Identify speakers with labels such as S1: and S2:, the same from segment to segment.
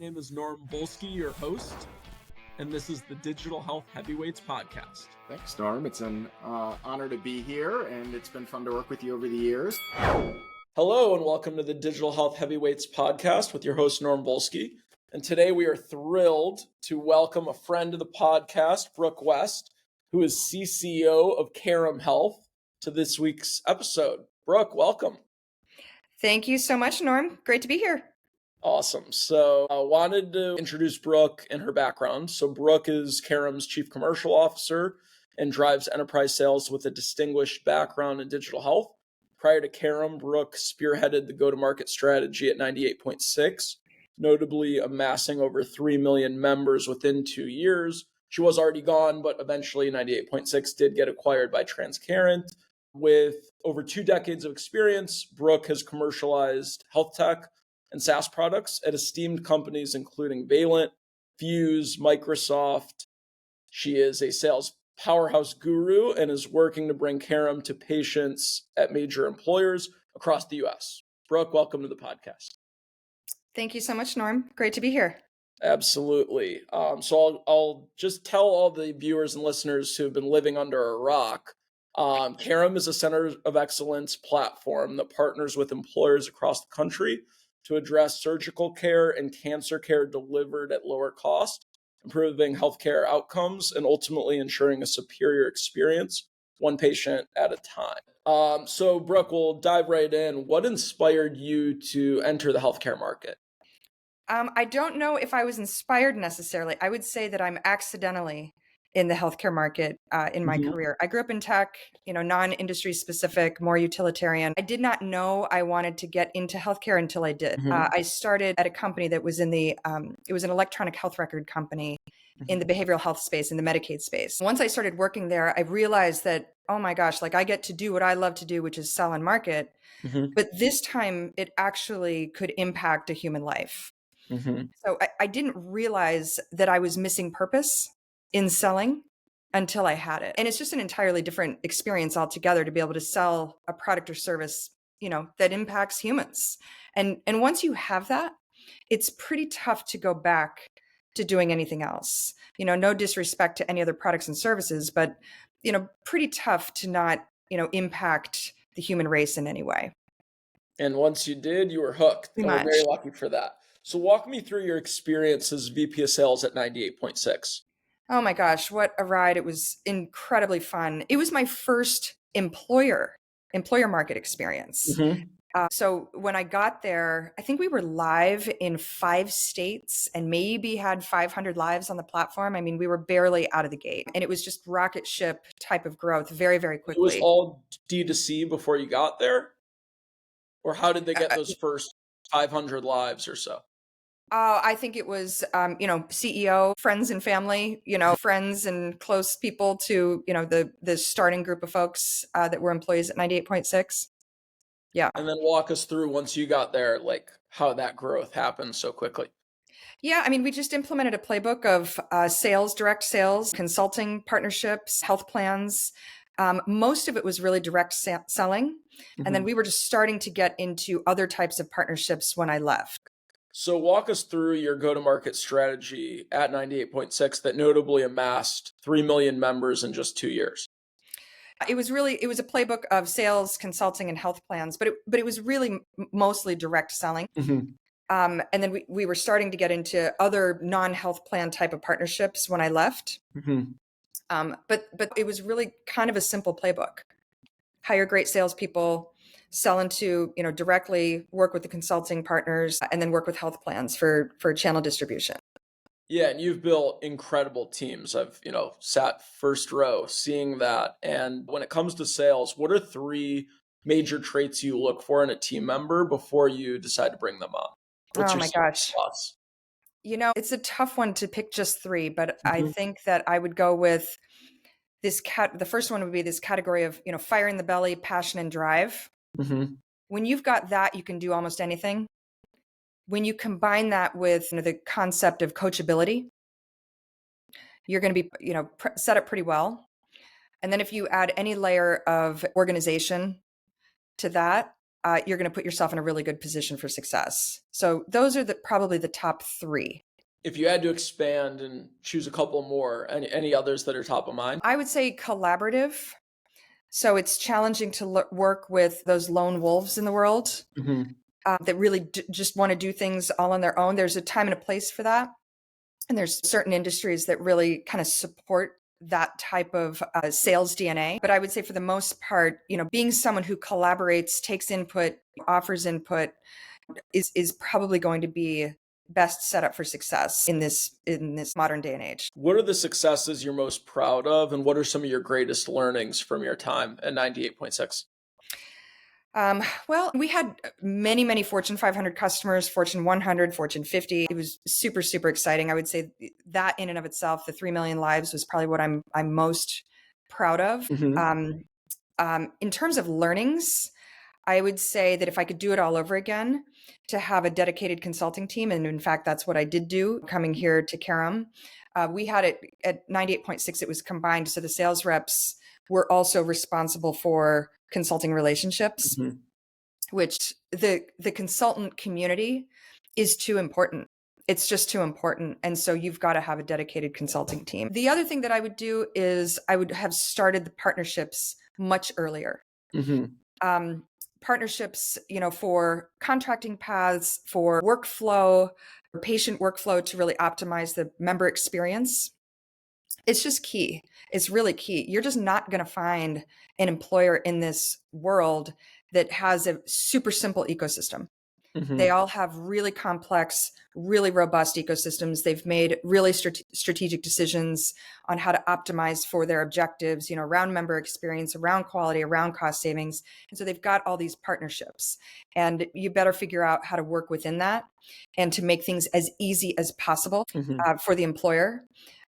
S1: My name is Norm Bolsky, your host, and this is the Digital Health Heavyweights podcast.
S2: Thanks, Norm. It's an honor to be here, and it's been fun to work with you over the years.
S1: Hello, and welcome to the Digital Health Heavyweights podcast with your host, Norm Bolsky. And today we are thrilled to welcome a friend of the podcast, Brook West, who is CCO of Carrum Health, to this week's episode. Brook, welcome.
S3: Thank you so much, Norm. Great to be here.
S1: Awesome. So I wanted to introduce Brook and her background. So Brook is Carrum's Chief Commercial Officer and drives enterprise sales with a distinguished background in digital health. Prior to Carrum, Brook spearheaded the go-to-market strategy at 98.6, notably amassing over 3 million members within 2 years. She was already gone, but eventually 98.6 did get acquired by Transcarent. With over 2 decades of experience, Brook has commercialized health tech and SaaS products at esteemed companies including Valent, Fuse, Microsoft. She is a sales powerhouse guru and is working to bring Carrum to patients at major employers across the US. Brook, welcome to the podcast.
S3: Thank you so much, Norm. Great to be here.
S1: Absolutely. So I'll just tell all the viewers and listeners who have been living under a rock. Carrum is a center of excellence platform that partners with employers across the country to address surgical care and cancer care delivered at lower cost, improving healthcare outcomes, and ultimately ensuring a superior experience, one patient at a time. So, Brook, we'll dive right in. What inspired you to enter the healthcare market?
S3: I don't know if I was inspired necessarily. I would say that I'm accidentally in the healthcare market in my career. I grew up in tech, non-industry specific, more utilitarian. I did not know I wanted to get into healthcare until I did. I started at a company that was in it was an electronic health record company in the behavioral health space, in the Medicaid space. Once I started working there, I realized that, oh my gosh, I get to do what I love to do, which is sell and market. But this time it actually could impact a human life. So I didn't realize that I was missing purpose in selling until I had it. And it's just an entirely different experience altogether to be able to sell a product or service, that impacts humans. And once you have that, it's pretty tough to go back to doing anything else. No disrespect to any other products and services, but, pretty tough to not, impact the human race in any way.
S1: And once you did, you were hooked. And we're very lucky for that. So walk me through your experience as VP of Sales at 98.6.
S3: Oh my gosh, what a ride. It was incredibly fun. It was my first employer market experience. So when I got there, I think we were live in 5 states and maybe had 500 lives on the platform. I mean, we were barely out of the gate, and it was just rocket ship type of growth very, very quickly.
S1: It was all D2C before you got there? Or how did they get those first 500 lives or so?
S3: I think it was, CEO, friends and family, friends and close people to, the starting group of folks that were employees at 98.6. Yeah.
S1: And then walk us through, once you got there, how that growth happened so quickly.
S3: Yeah. I mean, we just implemented a playbook of sales, direct sales, consulting partnerships, health plans. Most of it was really direct selling. And then we were just starting to get into other types of partnerships when I left.
S1: So walk us through your go-to-market strategy at 98.6 that notably amassed 3 million members in just 2 years.
S3: It was a playbook of sales, consulting, and health plans, but it was really mostly direct selling. And then we were starting to get into other non-health plan type of partnerships when I left. But it was really kind of a simple playbook. Hire great salespeople, sell into, directly work with the consulting partners, and then work with health plans for channel distribution.
S1: Yeah, and you've built incredible teams. I've, sat first row seeing that. And when it comes to sales, what are 3 major traits you look for in a team member before you decide to bring them on?
S3: Oh my gosh. It's a tough one to pick just 3, but I think that I would go with the first one would be this category of, fire in the belly, passion, and drive. When you've got that, you can do almost anything. When you combine that with the concept of coachability, you're going to be, set up pretty well. And then if you add any layer of organization to that, you're going to put yourself in a really good position for success. So those are probably the top three.
S1: If you had to expand and choose a couple more, any others that are top of mind?
S3: I would say collaborative. So it's challenging to work with those lone wolves in the world that really just want to do things all on their own. There's a time and a place for that. And there's certain industries that really kind of support that type of sales DNA. But I would say for the most part, being someone who collaborates, takes input, offers input is probably going to be best set up for success in this modern day and age.
S1: What are the successes you're most proud of, and what are some of your greatest learnings from your time at 98.6?
S3: Well, we had many, many Fortune 500 customers, Fortune 100, Fortune 50. It was super, super exciting. I would say that in and of itself, the 3 million lives was probably what I'm most proud of. In terms of learnings, I would say that if I could do it all over again, to have a dedicated consulting team, and in fact, that's what I did do coming here to Carrum. We had it at 98.6, it was combined. So the sales reps were also responsible for consulting relationships, which the consultant community is too important. It's just too important. And so you've got to have a dedicated consulting team. The other thing that I would do is I would have started the partnerships much earlier. Partnerships, for contracting paths, for workflow, for patient workflow to really optimize the member experience. It's just key. It's really key. You're just not going to find an employer in this world that has a super simple ecosystem. They all have really complex, really robust ecosystems. They've made really strategic decisions on how to optimize for their objectives, around member experience, around quality, around cost savings. And so they've got all these partnerships, and you better figure out how to work within that and to make things as easy as possible for the employer.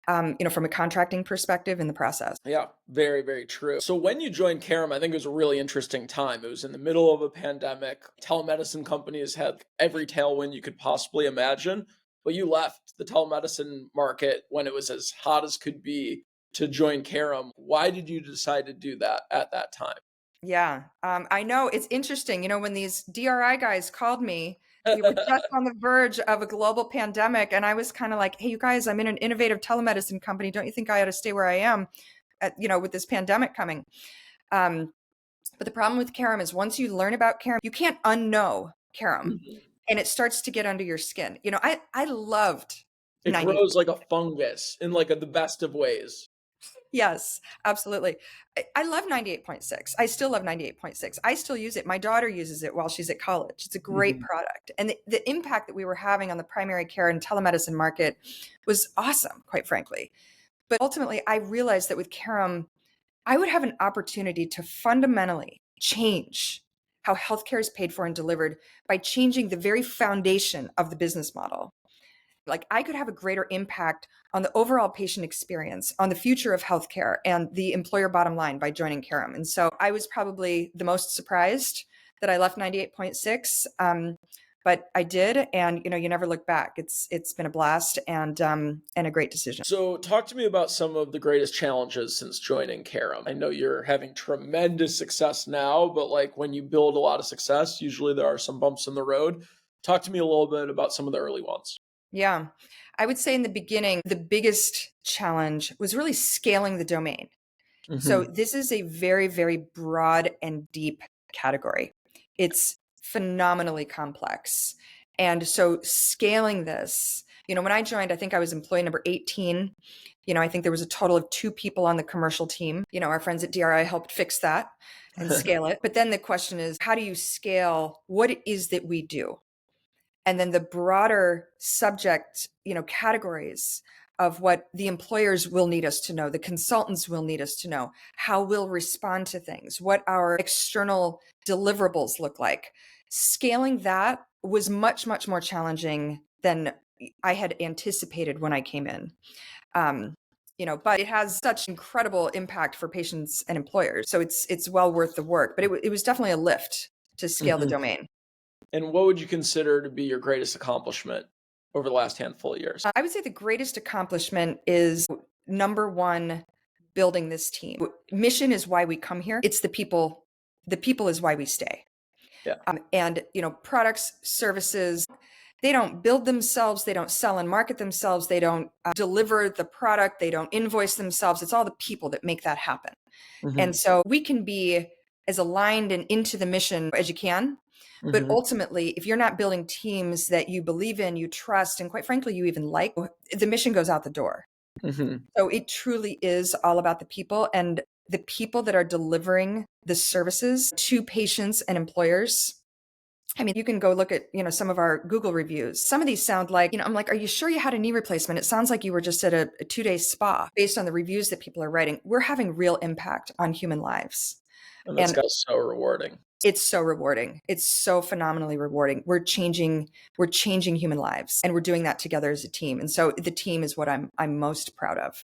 S3: From a contracting perspective in the process.
S1: Yeah, very, very true. So when you joined Carrum, I think it was a really interesting time. It was in the middle of a pandemic. Telemedicine companies had every tailwind you could possibly imagine, but you left the telemedicine market when it was as hot as could be to join Carrum. Why did you decide to do that at that time?
S3: Yeah, I know. It's interesting. When these DRI guys called me, we were just on the verge of a global pandemic. And I was kind of like, hey, you guys, I'm in an innovative telemedicine company. Don't you think I ought to stay where I am, with this pandemic coming? But the problem with Carrum is once you learn about Carrum, you can't unknow Carrum. And it starts to get under your skin. I loved
S1: it grows like a fungus in like the best of ways.
S3: Yes, absolutely. I love 98.6. I still love 98.6. I still use it. My daughter uses it while she's at college. It's a great product. And the impact that we were having on the primary care and telemedicine market was awesome, quite frankly. But ultimately, I realized that with Carrum, I would have an opportunity to fundamentally change how healthcare is paid for and delivered by changing the very foundation of the business model. Like I could have a greater impact on the overall patient experience, on the future of healthcare and the employer bottom line by joining Carrum. And so I was probably the most surprised that I left 98.6. But I did, and you never look back. It's been a blast and a great decision.
S1: So talk to me about some of the greatest challenges since joining Carrum. I know you're having tremendous success now, but like when you build a lot of success, usually there are some bumps in the road. Talk to me a little bit about some of the early ones.
S3: Yeah, I would say in the beginning, the biggest challenge was really scaling the domain. So this is a very, very broad and deep category. It's phenomenally complex. And so scaling this, when I joined, I think I was employee number 18. I think there was a total of 2 people on the commercial team. Our friends at DRI helped fix that and scale it. But then the question is, how do you scale what it is that we do? And then the broader subject, categories of what the employers will need us to know, the consultants will need us to know, how we'll respond to things, what our external deliverables look like. Scaling that was much, much more challenging than I had anticipated when I came in. But it has such incredible impact for patients and employers. So it's well worth the work, but it was definitely a lift to scale the domain.
S1: And what would you consider to be your greatest accomplishment over the last handful of years?
S3: I would say the greatest accomplishment is number one, building this team. Mission is why we come here. It's the people. The people is why we stay.
S1: Yeah.
S3: And, products, services, they don't build themselves. They don't sell and market themselves. They don't deliver the product. They don't invoice themselves. It's all the people that make that happen. And so we can be as aligned and into the mission as you can. But ultimately, if you're not building teams that you believe in, you trust, and quite frankly, you even like, the mission goes out the door. So it truly is all about the people, and the people that are delivering the services to patients and employers. I mean, you can go look at, some of our Google reviews. Some of these sound like, I'm like, are you sure you had a knee replacement? It sounds like you were just at a 2-day spa. Based on the reviews that people are writing, we're having real impact on human lives.
S1: And that's got so rewarding.
S3: It's so rewarding. It's so phenomenally rewarding. We're changing human lives, and we're doing that together as a team. And so the team is what I'm most proud of.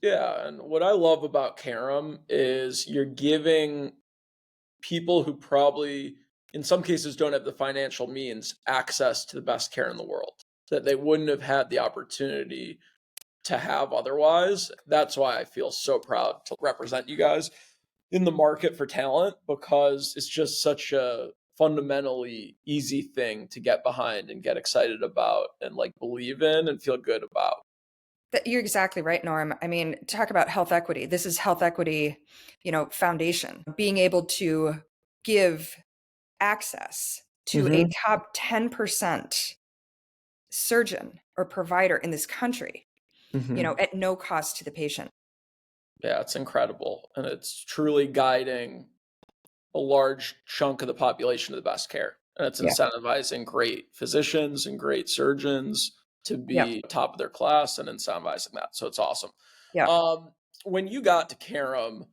S1: Yeah. And what I love about Carrum is you're giving people who probably, in some cases, don't have the financial means access to the best care in the world that they wouldn't have had the opportunity to have otherwise. That's why I feel so proud to represent you guys in the market for talent, because it's just such a fundamentally easy thing to get behind and get excited about and like believe in and feel good about.
S3: You're exactly right, Norm. I mean, talk about health equity. This is health equity, foundation. Being able to give access to a top 10% surgeon or provider in this country, at no cost to the patient.
S1: Yeah, it's incredible. And it's truly guiding a large chunk of the population to the best care. And it's incentivizing great physicians and great surgeons to be top of their class and incentivizing that. So it's awesome.
S3: Yeah.
S1: When you got to Carrum,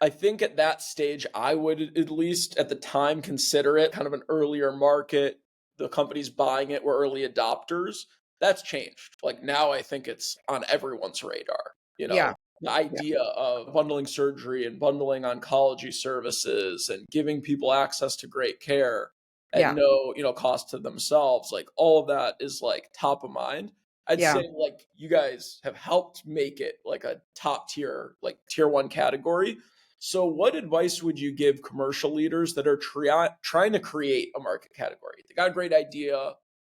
S1: I think at that stage, I would at least at the time consider it kind of an earlier market. The companies buying it were early adopters. That's changed. Like now I think it's on everyone's radar.
S3: Yeah.
S1: The idea of bundling surgery and bundling oncology services and giving people access to great care at no, cost to themselves, like all of that is like top of mind. I'd say like you guys have helped make it like a top tier, like tier one category. So what advice would you give commercial leaders that are trying to create a market category? They got a great idea.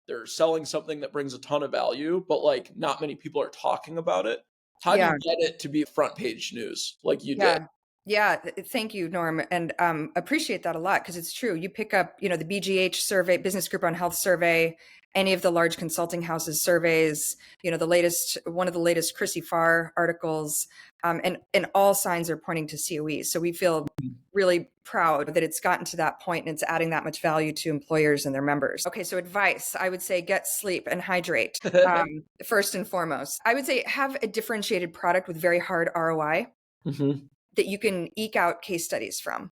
S1: They're selling something that brings a ton of value, but like not many people are talking about it. How do you get it to be front page news like you did?
S3: Yeah. Thank you, Norm. And appreciate that a lot, because it's true. You pick up, the BGH survey, Business Group on Health survey, any of the large consulting houses surveys, one of the latest Chrissy Farr articles, and all signs are pointing to COE. So we feel really proud that it's gotten to that point and it's adding that much value to employers and their members. Okay, so advice, I would say get sleep and hydrate. First and foremost, I would say have a differentiated product with very hard ROI that you can eke out case studies from.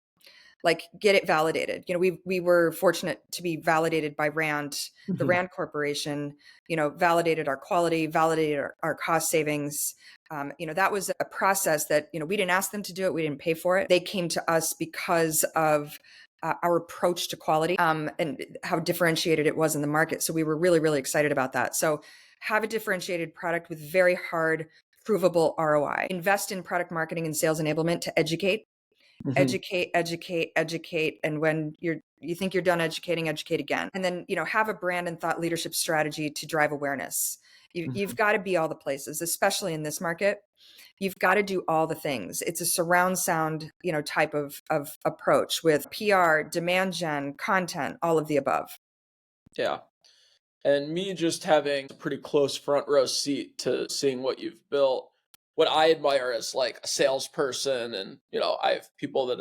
S3: Like get it validated. We were fortunate to be validated by RAND, the RAND Corporation, validated our quality, validated our cost savings. That was a process that, we didn't ask them to do it. We didn't pay for it. They came to us because of our approach to quality and how differentiated it was in the market. So we were really, really excited about that. So have a differentiated product with very hard, provable ROI. Invest in product marketing and sales enablement to educate. Educate. And when you think you're done educating, educate again. And then, have a brand and thought leadership strategy to drive awareness. You've got to be all the places, especially in this market. You've got to do all the things. It's a surround sound, type of approach with PR, demand gen, content, all of the above.
S1: Yeah. And me just having a pretty close front row seat to seeing what you've built, what I admire as like a salesperson, and I have people that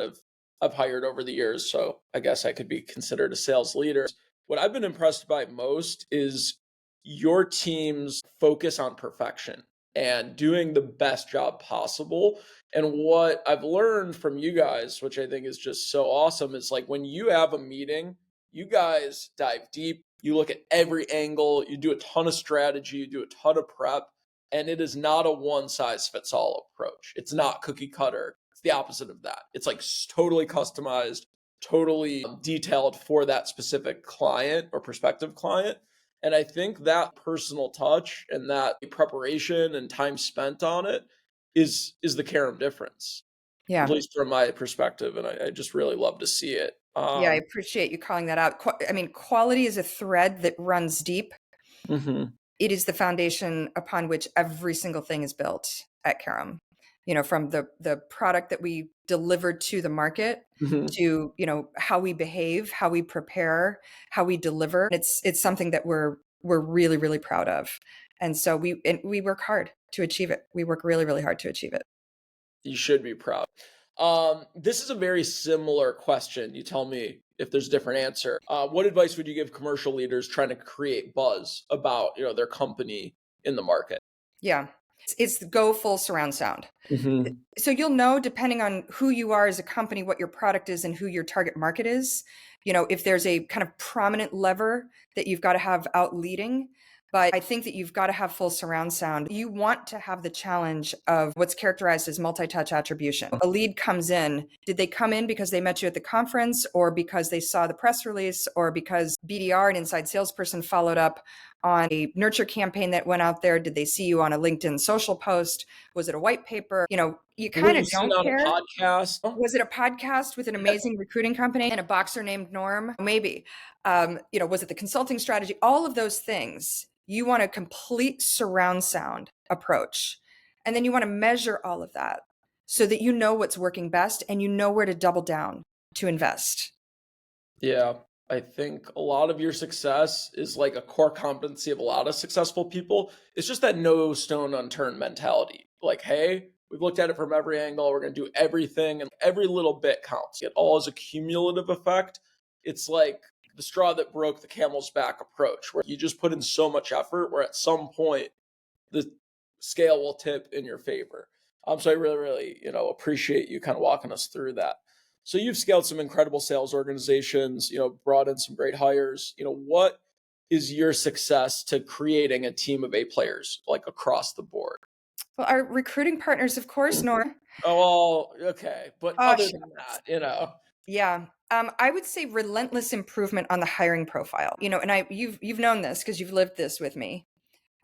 S1: I've hired over the years, so I guess I could be considered a sales leader. What I've been impressed by most is your team's focus on perfection and doing the best job possible. And what I've learned from you guys, which I think is just so awesome, is like when you have a meeting, you guys dive deep, you look at every angle, you do a ton of strategy, you do a ton of prep, and it is not a one size fits all approach. It's not cookie cutter. It's the opposite of that. It's like totally customized, totally detailed for that specific client or prospective client. And I think that personal touch and that preparation and time spent on it is the Carrum difference,
S3: Yeah.
S1: at least from my perspective. And I just really love to see it.
S3: Yeah, I
S1: Um,
S3: appreciate you calling that out. I mean, quality is a thread that runs deep.
S1: mhm,
S3: It is the foundation upon which every single thing is built at Carrum. From the product that we deliver to the market
S1: mhm.
S3: to, how we behave, how we prepare, how we deliver. It's something that we're really, really proud of. And so we work hard to achieve it. We work really, really hard to achieve it.
S1: You should be proud. This is a very similar question. You tell me if there's a different answer. What advice would you give commercial leaders trying to create buzz about, their company in the market?
S3: Yeah. It's the go full surround sound.
S1: Mhm.
S3: So you'll know, depending on who you are as a company, what your product is and who your target market is, if there's a kind of prominent lever that you've got to have out leading. But I think that you've got to have full surround sound. You want to have the challenge of what's characterized as multi-touch attribution. A lead comes in. Did they come in because they met you at the conference, or because they saw the press release, or because BDR, an inside salesperson, followed up on a nurture campaign that went out there? Did they see you on a LinkedIn social post? Was it a white paper? You
S1: Were
S3: kind
S1: you
S3: of
S1: seen
S3: don't
S1: on a
S3: care.
S1: podcast?
S3: Was it a podcast with an amazing recruiting company and a boxer named Norm? Maybe. Was it the consulting strategy? All of those things. You want a complete surround sound approach. And then you want to measure all of that so that you know what's working best and you know where to double down to invest.
S1: Yeah, I think a lot of your success is like a core competency of a lot of successful people. It's just that no stone unturned mentality. Like, hey, we've looked at it from every angle. We're going to do everything, and every little bit counts. It all is a cumulative effect. It's like the straw that broke the camel's back approach, where you just put in so much effort, where at some point the scale will tip in your favor. So I really, really, appreciate you kind of walking us through that. So you've scaled some incredible sales organizations, brought in some great hires. What is your success to creating a team of A players like across the board?
S3: Well, our recruiting partners, of course, Nora.
S1: Oh, well, okay. But
S3: Oh,
S1: other than that.
S3: yeah. I would say relentless improvement on the hiring profile. And you've known this because you've lived this with me.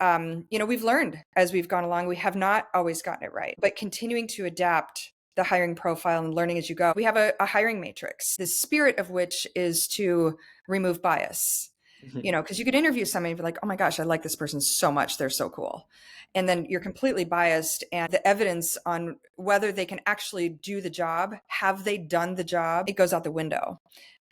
S3: We've learned as we've gone along. We have not always gotten it right, but continuing to adapt the hiring profile and learning as you go. We have a hiring matrix, the spirit of which is to remove bias.
S1: Mhm.
S3: Because you could interview somebody and be like, oh my gosh, I like this person so much. They're so cool. And then you're completely biased. And the evidence on whether they can actually do the job, have they done the job, it goes out the window.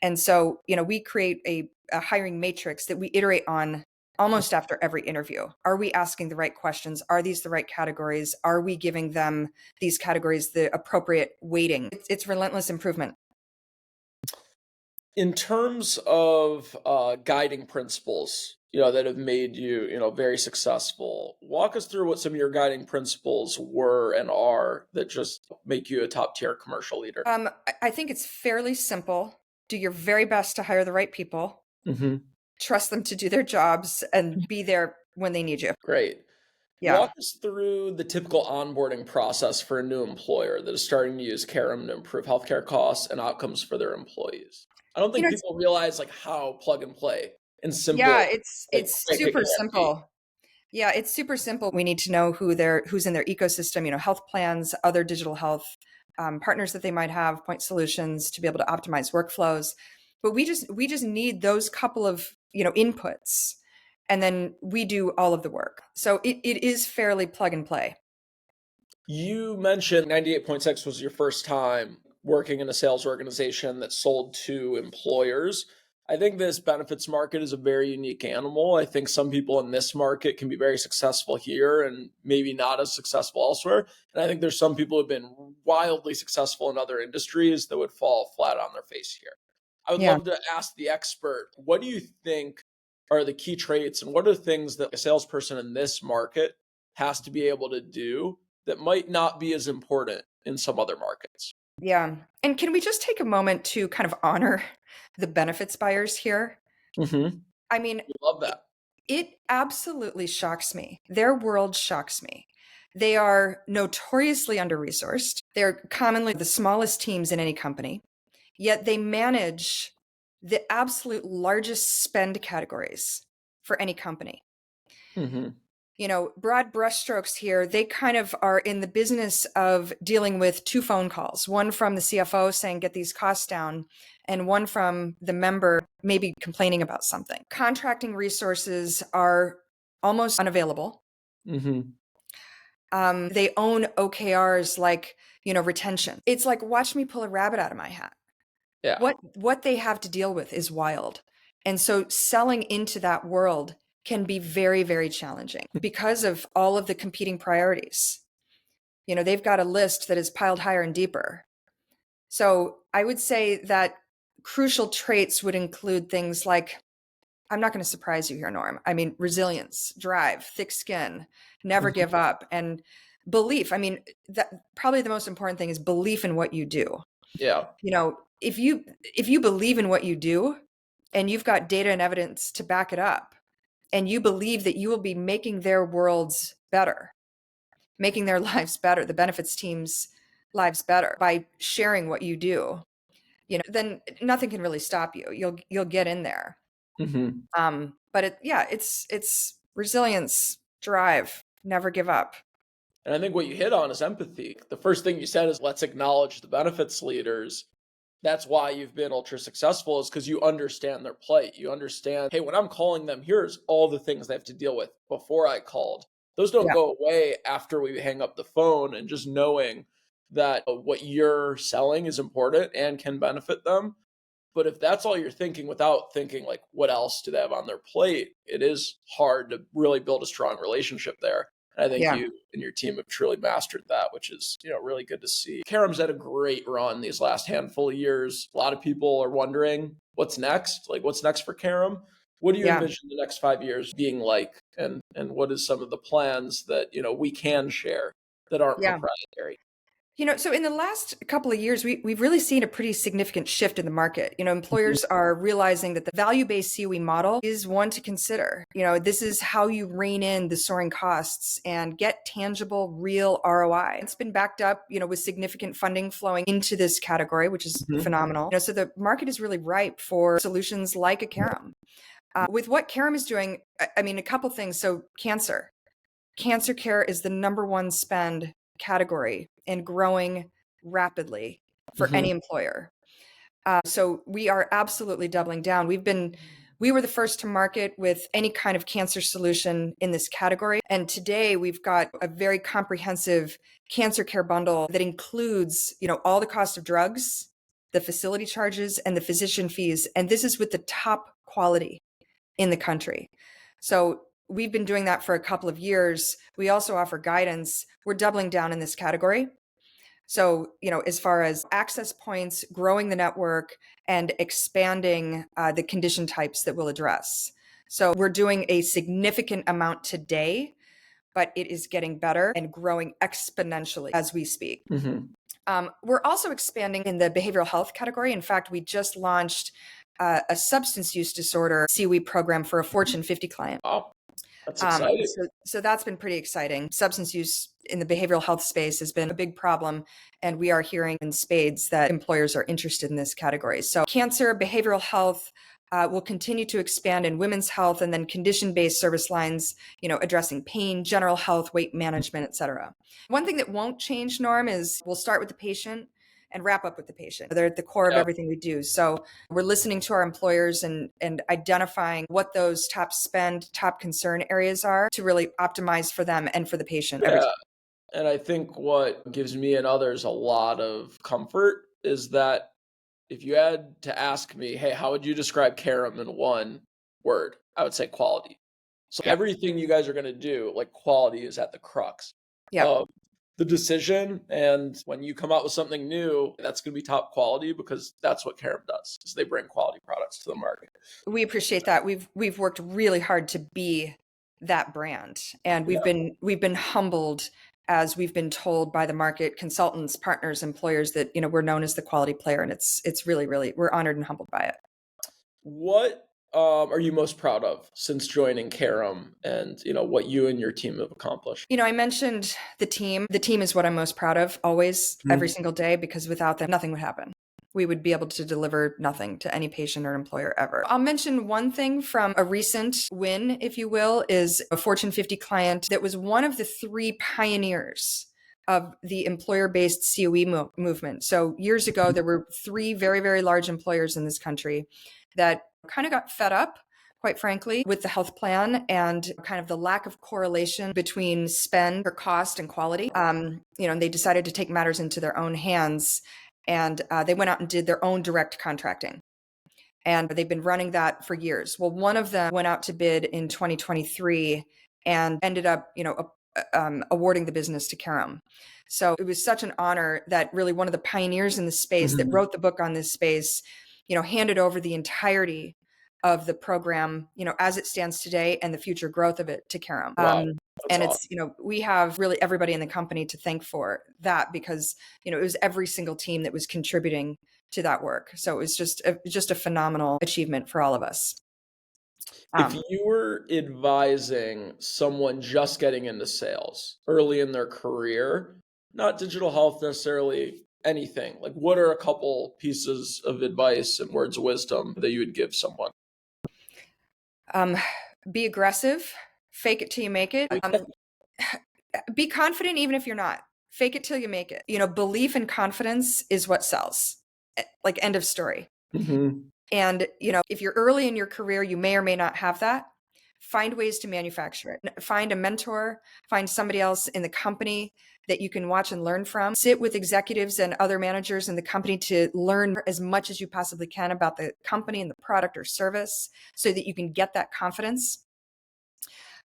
S3: And so, we create a hiring matrix that we iterate on almost after every interview. Are we asking the right questions? Are these the right categories? Are we giving them these categories the appropriate weighting? It's relentless improvement.
S1: In terms of guiding principles, that have made you, very successful, walk us through what some of your guiding principles were and are that just make you a top tier commercial leader.
S3: I think it's fairly simple. Do your very best to hire the right people,
S1: Hmm.
S3: trust them to do their jobs, and be there when they need you.
S1: Great.
S3: Yeah.
S1: Walk us through the typical onboarding process for a new employer that is starting to use Carum to improve healthcare costs and outcomes for their employees. I don't
S3: You
S1: think
S3: know,
S1: people realize like how plug and play and
S3: yeah,
S1: simple, like
S3: it's
S1: quick it
S3: super
S1: can be.
S3: simple. Yeah, it's super simple. We need to know who's in their ecosystem, health plans, other digital health partners that they might have, point solutions to be able to optimize workflows. But we just need those couple of, inputs, and then we do all of the work. So it is fairly plug and play.
S1: You mentioned 98.6 was your first time working in a sales organization that sold to employers. I think this benefits market is a very unique animal. I think some people in this market can be very successful here and maybe not as successful elsewhere. And I think there's some people who have been wildly successful in other industries that would fall flat on their face here. I would
S3: Yeah.
S1: love to ask the expert, what do you think are the key traits and what are the things that a salesperson in this market has to be able to do that might not be as important in some other markets?
S3: Yeah. And can we just take a moment to kind of honor the benefits buyers here?
S1: Mm-hmm.
S3: I mean,
S1: Love
S3: it,
S1: that.
S3: it absolutely shocks me. Their world shocks me. They are notoriously under resourced. They're commonly the smallest teams in any company, yet they manage the absolute largest spend categories for any company.
S1: Mm-hmm.
S3: Broad brushstrokes here, they kind of are in the business of dealing with two phone calls, one from the CFO saying, get these costs down, and one from the member maybe complaining about something. Contracting resources are almost unavailable.
S1: Mm-hmm.
S3: They own OKRs like, retention. It's like, watch me pull a rabbit out of my hat.
S1: Yeah.
S3: What they have to deal with is wild. And so selling into that world can be very, very challenging because of all of the competing priorities. They've got a list that is piled higher and deeper. So I would say that crucial traits would include things like, I'm not going to surprise you here, Norm. I mean, resilience, drive, thick skin, never give up, and belief. I mean, that probably the most important thing is belief in what you do.
S1: Yeah.
S3: If you believe in what you do and you've got data and evidence to back it up, and you believe that you will be making their worlds better, making their lives better, the benefits team's lives better by sharing what you do, then nothing can really stop you. You'll get in there.
S1: Mm-hmm.
S3: But it's resilience, drive, never give up.
S1: And I think what you hit on is empathy. The first thing you said is let's acknowledge the benefits leaders. That's why you've been ultra successful, is because you understand their plight. You understand, hey, when I'm calling them, here's all the things they have to deal with before I called. Those don't
S3: Yeah.
S1: go away after we hang up the phone, and just knowing that what you're selling is important and can benefit them. But if that's all you're thinking without thinking like what else do they have on their plate, it is hard to really build a strong relationship there. And I think
S3: Yeah.
S1: you and your team have truly mastered that, which is, really good to see. Carrum's had a great run these last handful of years. A lot of people are wondering what's next? Like what's next for Carrum? What do you
S3: Yeah.
S1: envision the next 5 years being like? And what is some of the plans that, we can share that aren't
S3: Yeah.
S1: proprietary?
S3: So in the last couple of years, we've really seen a pretty significant shift in the market. Employers are realizing that the value-based COE model is one to consider. This is how you rein in the soaring costs and get tangible, real ROI. It's been backed up, with significant funding flowing into this category, which is phenomenal. So the market is really ripe for solutions like a Carrum. With what Carrum is doing, I mean, a couple things. So cancer care is the number one spend category and growing rapidly for any employer. So we are absolutely doubling down. We were the first to market with any kind of cancer solution in this category. And today we've got a very comprehensive cancer care bundle that includes, all the cost of drugs, the facility charges, and the physician fees. And this is with the top quality in the country. So we've been doing that for a couple of years. We also offer guidance. We're doubling down in this category. So, as far as access points, growing the network, and expanding the condition types that we'll address. So we're doing a significant amount today, but it is getting better and growing exponentially as we speak. We're also expanding in the behavioral health category. In fact, we just launched a substance use disorder COE program for a Fortune 50 client.
S1: Oh, that's exciting.
S3: So that's been pretty exciting. Substance use in the behavioral health space has been a big problem, and we are hearing in spades that employers are interested in this category. So cancer, behavioral health will continue to expand in women's health, and then condition-based service lines, addressing pain, general health, weight management, et cetera. One thing that won't change, Norm, is we'll start with the patient and wrap up with the patient. They're at the core of everything we do. So we're listening to our employers and identifying what those top spend, top concern areas are to really optimize for them and for the patient.
S1: Yeah. And I think what gives me and others a lot of comfort is that if you had to ask me, hey, how would you describe Carrum in one word? I would say quality. So everything you guys are going to do, like quality is at the crux of the decision. And when you come out with something new, that's going to be top quality, because that's what Carrum does, is they bring quality products to the market.
S3: We appreciate that. We've worked really hard to be that brand, and we've been humbled as we've been told by the market, consultants, partners, employers that we're known as the quality player, and it's really, really, we're honored and humbled by it.
S1: What are you most proud of since joining Carrum, and what you and your team have accomplished?
S3: I mentioned the team. The team is what I'm most proud of always, every single day, because without them, nothing would happen. we would be able to deliver nothing to any patient or employer ever. I'll mention one thing from a recent win, if you will, is a Fortune 50 client that was one of the 3 pioneers of the employer-based COE movement. So years ago, there were 3 very, very large employers in this country that kind of got fed up, quite frankly, with the health plan and kind of the lack of correlation between spend or cost and quality. And they decided to take matters into their own hands, and they went out and did their own direct contracting. And they've been running that for years. Well, one of them went out to bid in 2023 and ended up, awarding the business to Carrum. So it was such an honor that really one of the pioneers in the space that wrote the book on this space, handed over the entirety of the program, as it stands today and the future growth of it to Carrum.
S1: Wow.
S3: And
S1: That's
S3: it's, we have really everybody in the company to thank for that, because, it was every single team that was contributing to that work. So it was just a phenomenal achievement for all of us.
S1: If you were advising someone just getting into sales early in their career, not digital health necessarily, anything, like what are a couple pieces of advice and words of wisdom that you would give someone?
S3: Be aggressive, fake it till you make it. Be confident even if you're not. Fake it till you make it. Belief and confidence is what sells. Like, end of story.
S1: Mm-hmm.
S3: And, if you're early in your career, you may or may not have that. Find ways to manufacture it. Find a mentor, find somebody else in the company that you can watch and learn from. Sit with executives and other managers in the company to learn as much as you possibly can about the company and the product or service so that you can get that confidence.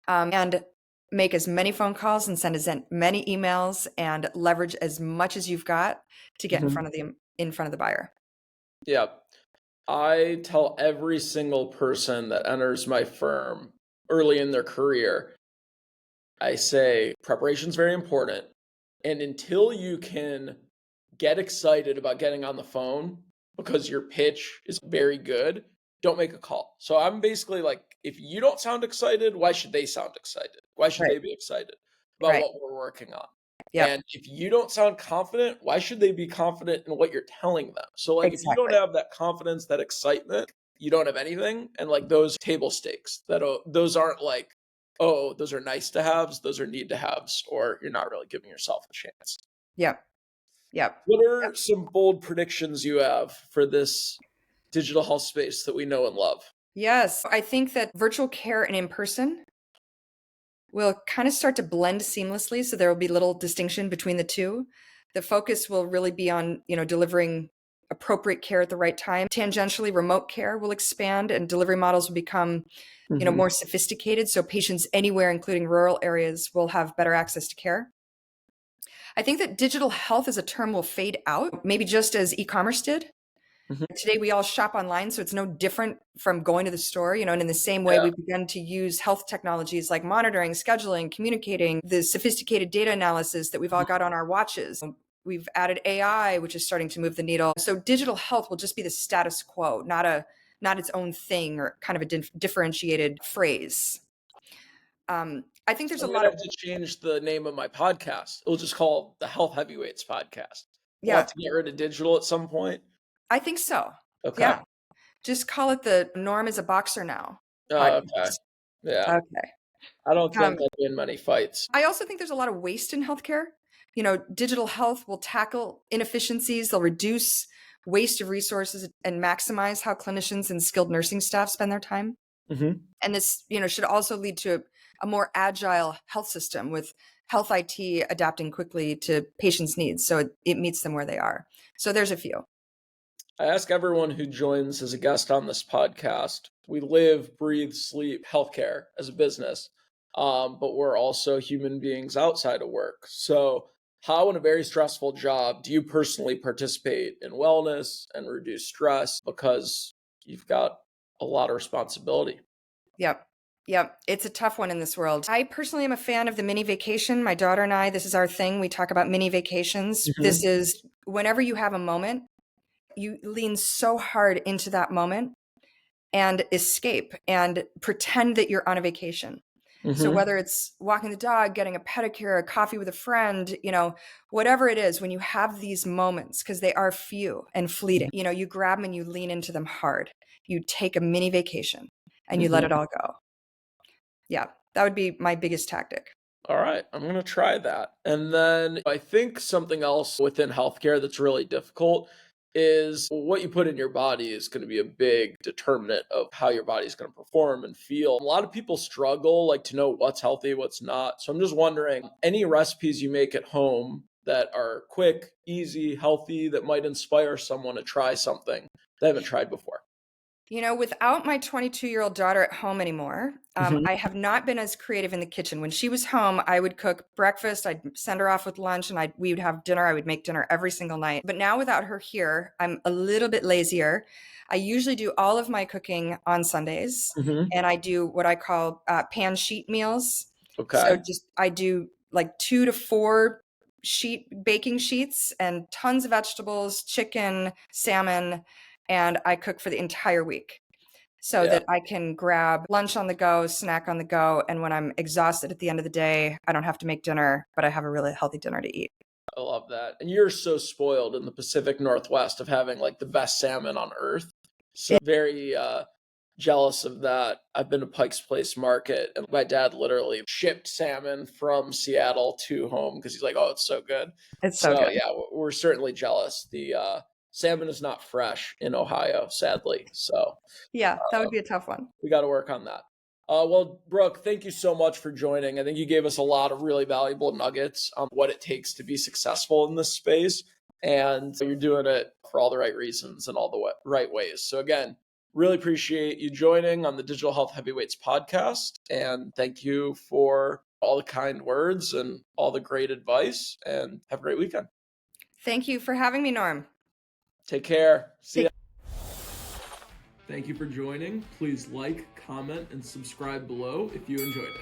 S3: And make as many phone calls and send as many emails and leverage as much as you've got to get in front of the buyer.
S1: Yeah. I tell every single person that enters my firm early in their career, I say preparation is very important. And until you can get excited about getting on the phone because your pitch is very good, don't make a call. So I'm basically like, if you don't sound excited, why should they sound excited? Why should they be excited about what we're working on?
S3: Yep.
S1: And if you don't sound confident, why should they be confident in what you're telling them? So like, if you don't have that confidence, that excitement, you don't have anything. And like those table stakes, those aren't like, oh, those are nice to haves, those are need to haves, or you're not really giving yourself a chance.
S3: Yep.
S1: What are some bold predictions you have for this digital health space that we know and love?
S3: Yes, I think that virtual care and in person will kind of start to blend seamlessly. So there will be little distinction between the two. The focus will really be on, delivering appropriate care at the right time. Tangentially, remote care will expand and delivery models will become, more sophisticated. So patients anywhere, including rural areas, will have better access to care. I think that digital health as a term will fade out, maybe just as e-commerce did. Today, we all shop online, so it's no different from going to the store, and in the same way, we've begun to use health technologies like monitoring, scheduling, communicating, the sophisticated data analysis that we've all got on our watches. We've added AI, which is starting to move the needle. So digital health will just be the status quo, not its own thing or kind of a differentiated phrase. I think there's
S1: I'm
S3: a
S1: gonna
S3: lot
S1: have to change the name of my podcast. We'll just call it the Health Heavyweights Podcast. We'll
S3: Yeah,
S1: have to get rid of digital at some point.
S3: I think so.
S1: Okay.
S3: Yeah. Just call it the Norm is a Boxer Now
S1: Okay.
S3: podcast.
S1: Yeah.
S3: Okay.
S1: I don't think I'd win many fights.
S3: I also think there's a lot of waste in healthcare. Digital health will tackle inefficiencies. They'll reduce waste of resources and maximize how clinicians and skilled nursing staff spend their time. And this, should also lead to a more agile health system with health IT adapting quickly to patients' needs. So it meets them where they are. So there's a few.
S1: I ask everyone who joins as a guest on this podcast, we live, breathe, sleep healthcare as a business, but we're also human beings outside of work. So how, in a very stressful job, do you personally participate in wellness and reduce stress because you've got a lot of responsibility?
S3: Yep. It's a tough one in this world. I personally am a fan of the mini vacation. My daughter and I, this is our thing. We talk about mini vacations. This is whenever you have a moment, you lean so hard into that moment and escape and pretend that you're on a vacation. So
S1: Mm-hmm.
S3: whether it's walking the dog, getting a pedicure, a coffee with a friend, whatever it is, when you have these moments, because they are few and fleeting, you grab them and you lean into them hard. You take a mini vacation and you let
S1: Mm-hmm.
S3: it all go. Yeah, that would be my biggest tactic.
S1: All right, I'm going to try that. And then I think something else within healthcare that's really difficult is what you put in your body is going to be a big determinant of how your body is going to perform and feel. A lot of people struggle like to know what's healthy, what's not. So I'm just wondering, any recipes you make at home that are quick, easy, healthy that might inspire someone to try something they haven't tried before?
S3: Without my 22-year-old daughter at home anymore,
S1: Mhm.
S3: I have not been as creative in the kitchen. When she was home, I would cook breakfast, I'd send her off with lunch, and we would have dinner. I would make dinner every single night. But now without her here, I'm a little bit lazier. I usually do all of my cooking on Sundays,
S1: Mhm.
S3: and I do what I call pan sheet meals. So
S1: Okay.
S3: I do like 2 to 4 baking sheets and tons of vegetables, chicken, salmon, and I cook for the entire week so
S1: Yeah.
S3: that I can grab lunch on the go, snack on the go. And when I'm exhausted at the end of the day, I don't have to make dinner, but I have a really healthy dinner to eat.
S1: I love that. And you're so spoiled in the Pacific Northwest of having like the best salmon on earth. So very jealous of that. I've been to Pike's Place Market and my dad literally shipped salmon from Seattle to home because he's like, "Oh, it's so good."
S3: It's so
S1: So
S3: good.
S1: yeah, we're certainly jealous. The salmon is not fresh in Ohio, sadly. So
S3: Yeah, that would be a tough one.
S1: we got to work on that. Well, Brooke, thank you so much for joining. I think you gave us a lot of really valuable nuggets on what it takes to be successful in this space. And you're doing it for all the right reasons and all the right ways. So, again, really appreciate you joining on the Digital Health Heavyweights podcast. And thank you for all the kind words and all the great advice. And have a great weekend.
S3: Thank you for having me, Norm.
S1: Take care. See ya. Thank you for joining. Please like, comment, and subscribe below if you enjoyed it.